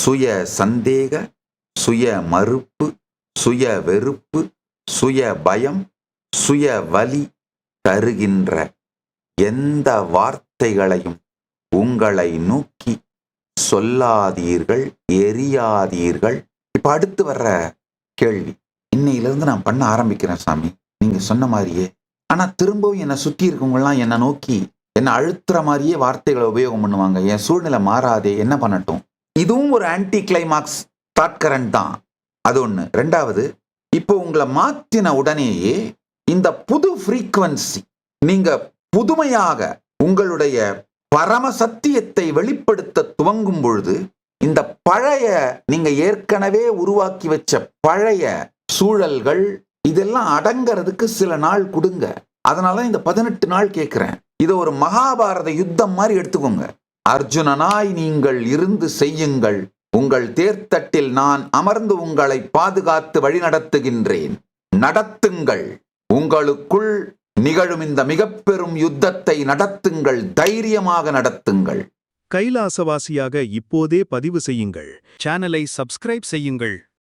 சுய சந்தேக, சுய மறுப்பு, சுய வெறுப்பு, சுய பயம், சுய வலி தருகின்ற எந்த வார்த்தைகளையும் உங்களை நோக்கி சொல்லாதீர்கள், எரியாதீர்கள். இப்ப அடுத்து வர்ற கேள்வி, இன்னையிலிருந்து நான் பண்ண ஆரம்பிக்கிறேன் சாமி, நீங்க சொன்ன மாதிரியே. ஆனா திரும்பவும் என்னை சுற்றி இருக்கவங்கலாம் என்னை நோக்கி என்னை அழுத்துற மாதிரியே வார்த்தைகளை உபயோகம் பண்ணுவாங்க. என் சூழ்நிலை மாறாதே, என்ன பண்ணட்டும்? இதுவும் ஒரு ஆன்டி கிளைமாக்ஸ் தாட் கரண்ட் தான். அது ஒண்ணு. ரெண்டாவது, இப்போ உங்களை மாற்றின உடனேயே இந்த புது ஃப்ரீக்வன்சி, நீங்க புதுமையாக உங்களுடைய பரம சத்தியத்தை வெளிப்படுத்த துவங்கும் பொழுது இந்த பழைய, நீங்க ஏற்கனவே உருவாக்கி வச்ச பழைய சூழல்கள் இதெல்லாம் அடங்கிறதுக்கு சில நாள் கொடுங்க. அதனால இந்த 18 நாள் கேட்கிறேன். இதை ஒரு மகாபாரத யுத்தம் மாதிரி எடுத்துக்கோங்க. அர்ஜுனனாய் நீங்கள் இருந்து செய்யுங்கள், உங்கள் தேர்தட்டில் நான் அமர்ந்து உங்களை பாதுகாத்து வழிநடத்துகின்றேன். நடத்துங்கள், உங்களுக்குள் நிகழும் இந்த மிக பெரும் யுத்தத்தை நடத்துங்கள், தைரியமாக நடத்துங்கள். கைலாசவாசியாக இப்போதே பதிவு செய்யுங்கள். சேனலை சப்ஸ்கிரைப் செய்யுங்கள்.